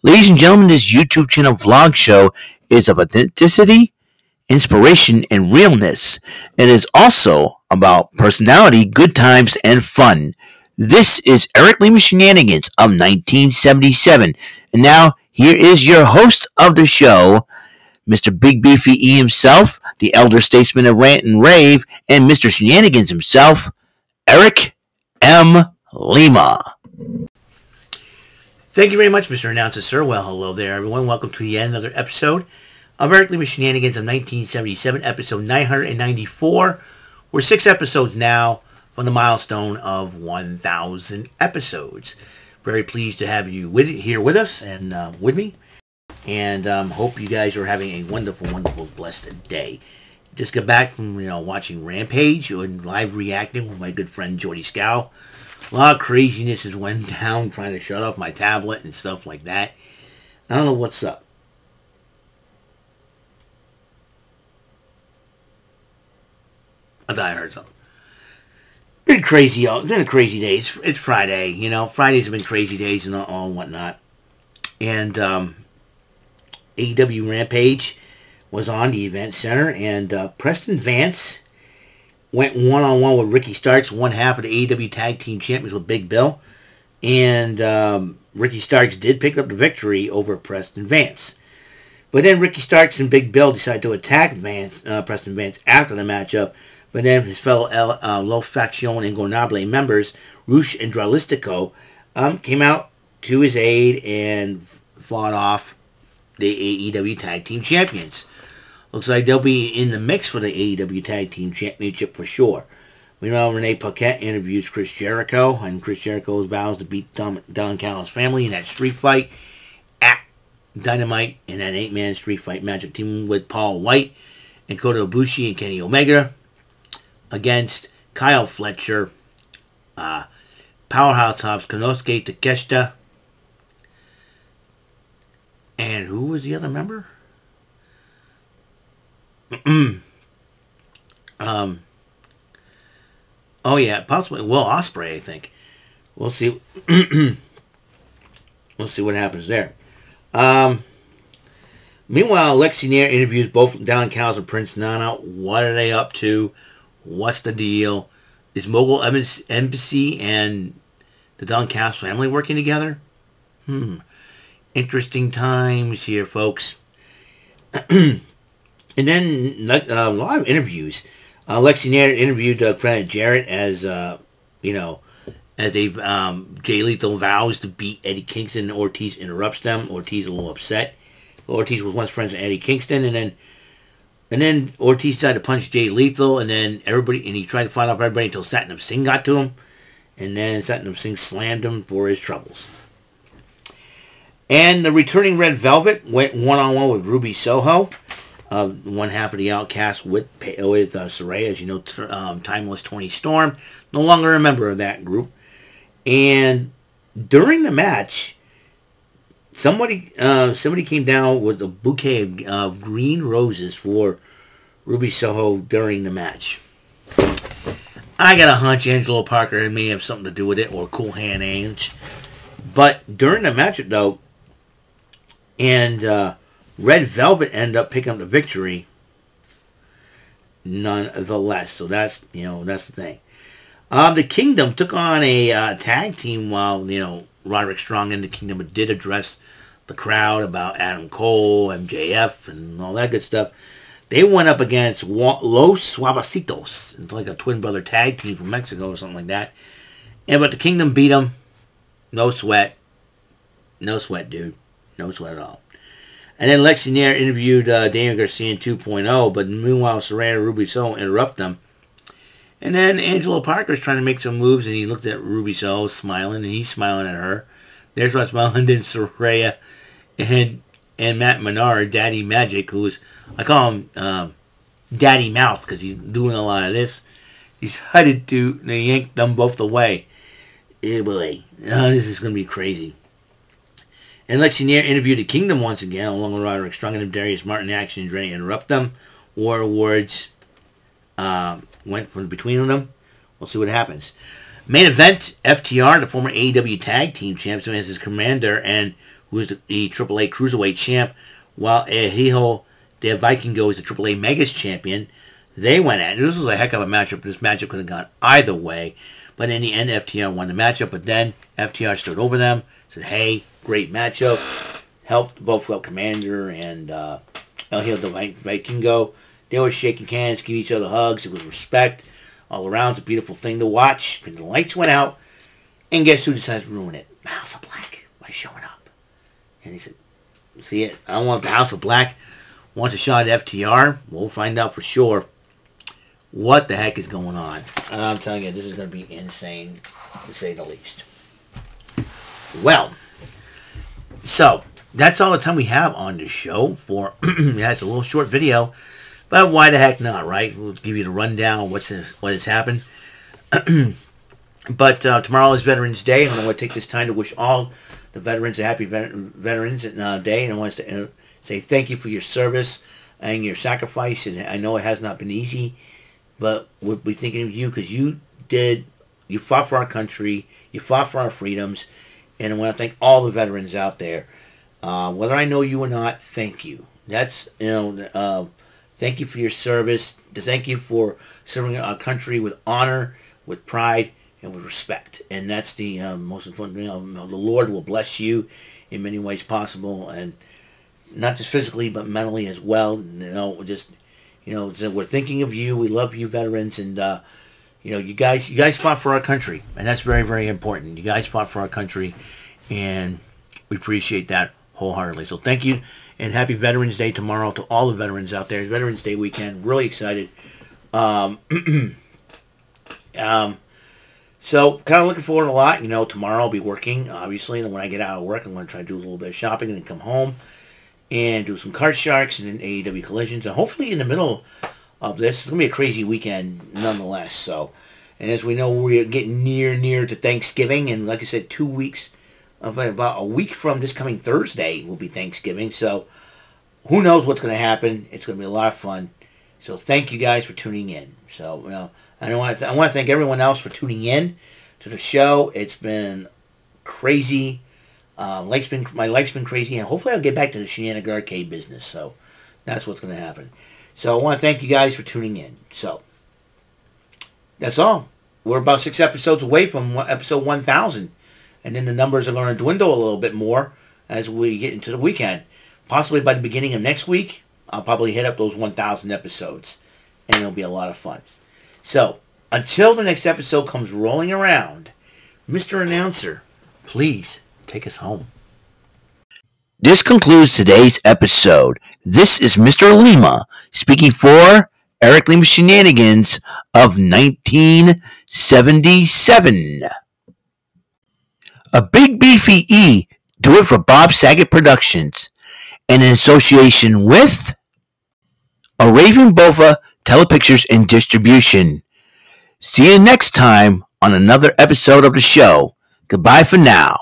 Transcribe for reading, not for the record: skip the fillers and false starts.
Ladies and gentlemen, this YouTube channel vlog show is of authenticity, inspiration, and realness. It is also about personality, good times, and fun. This is Eric Lima Shenanigans of 1977. And now, here is your host of the show, Mr. Big Beefy E himself, the elder statesman of Rant and Rave, and Mr. Shenanigans himself, Eric M. Lima. Thank you very much, Mr. Announcer, sir. Well, hello there, everyone. Welcome to yet another episode of Eric Lima Shenanigans of 1977, episode 994. We're 6 episodes now from the milestone of 1,000 episodes. Very pleased to have you here with us and with me. And hope you guys are having a wonderful, wonderful, blessed day. Just got back from, watching Rampage and live reacting with my good friend Jordy Scow. A lot of craziness has went down trying to shut off my tablet and stuff like that. I don't know what's up. I thought I heard something. Been crazy, y'all. It's been a crazy day. It's Friday, Fridays have been crazy days and all and whatnot. And AEW Rampage was on the event center, and Preston Vance went one-on-one with Ricky Starks, one half of the AEW Tag Team Champions with Big Bill. And Ricky Starks did pick up the victory over Preston Vance. But then Ricky Starks and Big Bill decided to attack Preston Vance after the matchup. But then his fellow Lo Faccion and Ingobernables members, Rush and Dralistico, came out to his aid and fought off the AEW Tag Team Champions. Looks like they'll be in the mix for the AEW Tag Team Championship for sure. Meanwhile, Renee Paquette interviews Chris Jericho, and Chris Jericho vows to beat Don Callis' family in that street fight at Dynamite in that 8-man street fight matchup team with Paul White and Kota Ibushi and Kenny Omega against Kyle Fletcher, Powerhouse Hobbs, Konosuke Takeshita, and who was the other member? Oh yeah, possibly Will Ospreay, I think. We'll see. We'll see what happens there. Meanwhile, Lexi Nair interviews both Don Callis and Prince Nana. What are they up to? What's the deal? Is Mogul Embassy and the Don Callis family working together? Interesting times here, folks. And then a lot of interviews. Lexi Nair interviewed Credit Jarrett as, as they Jay Lethal vows to beat Eddie Kingston, and Ortiz interrupts them. Ortiz is a little upset. Ortiz was once friends with Eddie Kingston, and then Ortiz tried to punch Jay Lethal, and then he tried to fight off everybody until Satnam Singh got to him, and then Satnam Singh slammed him for his troubles. And the returning Red Velvet went one-on-one with Ruby Soho. One half of the Outcast with Saraya, as you know, Timeless Tony Storm, no longer a member of that group. And during the match, somebody came down with a bouquet of green roses for Ruby Soho during the match. I got a hunch Angelo Parker may have something to do with it, or Cool Hand Ange. But during the match, though, and Red Velvet ended up picking up the victory nonetheless. So that's the thing. The Kingdom took on a tag team while, Roderick Strong and the Kingdom did address the crowd about Adam Cole, MJF, and all that good stuff. They went up against Los Suavecitos. It's like a twin brother tag team from Mexico or something like that. But the Kingdom beat them. No sweat. No sweat, dude. No sweat at all. And then Lexi Nair interviewed Daniel Garcia in 2.0, but meanwhile, Saraya and Ruby Soho interrupt them. And then Angelo Parker's trying to make some moves, and he looked at Ruby Soho, smiling, and he's smiling at her. There's what's smiling. Then Saraya and Matt Menard, Daddy Magic, I call him Daddy Mouth, because he's doing a lot of this, decided to yank them both away. Eh, boy. This is going to be crazy. And Lexi Nair interviewed the Kingdom once again, along with Roderick Strong and Darius Martin. Action and ready to interrupt them. War Awards went from between them. We'll see what happens. Main event, FTR, the former AEW Tag Team Champion, as his commander, and who is the AAA Cruiserweight champ, while Hijo de Vikingo is the AAA Megas champion. They went at it. This was a heck of a matchup. This matchup could have gone either way. But in the end, FTR won the matchup. But then FTR stood over them, said, hey, great matchup. Helped both Commander and El Hijo de Vikingo. They were shaking hands, giving each other hugs. It was respect all around. It's a beautiful thing to watch. And the lights went out. And guess who decides to ruin it? House of Black by showing up. And he said, see it? I don't want the House of Black wants a shot at FTR. We'll find out for sure what the heck is going on. And I'm telling you, this is going to be insane, to say the least. Well, so that's all the time we have on this show for, yeah, it's a little short video, but why the heck not, right? We'll give you the rundown of what has happened. But tomorrow is Veterans Day, and I want to take this time to wish all the veterans a happy Veterans Day, and I want to say thank you for your service and your sacrifice, and I know it has not been easy, but we'll be thinking of you because you fought for our country, you fought for our freedoms, and I want to thank all the veterans out there. Whether I know you or not, thank you. That's, thank you for your service. Thank you for serving our country with honor, with pride, and with respect. And that's the most important thing. The Lord will bless you in many ways possible, and not just physically, but mentally as well. So we're thinking of you. We love you, veterans, and you guys fought for our country, and that's very, very important. You guys fought for our country, and we appreciate that wholeheartedly. So thank you, and happy Veterans Day tomorrow to all the veterans out there. It's Veterans Day weekend. Really excited. So kind of looking forward to a lot. Tomorrow I'll be working, obviously, and when I get out of work, I'm going to try to do a little bit of shopping and then come home and do some Card Sharks and then AEW Collisions. And hopefully in the middle of this, it's going to be a crazy weekend nonetheless. So, and as we know, we're getting near to Thanksgiving. And like I said, 2 weeks, about a week from this coming Thursday will be Thanksgiving. So who knows what's going to happen. It's going to be a lot of fun. So thank you guys for tuning in. So, I want to thank everyone else for tuning in to the show. It's been crazy. My life's been crazy, and hopefully I'll get back to the Shenanigans arcade business. So that's what's going to happen. So I want to thank you guys for tuning in. So that's all. We're about 6 episodes away from episode 1000, and then the numbers are going to dwindle a little bit more as we get into the weekend. Possibly by the beginning of next week, I'll probably hit up those 1000 episodes, and it'll be a lot of fun. So, until the next episode comes rolling around, Mr. Announcer, please take us home. This concludes today's episode. This is Mr. Lima speaking for Eric Lima Shenanigans of 1977. A big beefy E, do it for Bob Saget Productions, and in association with A Raven Bova Telepictures and Distribution. See you next time on another episode of the show. Goodbye for now.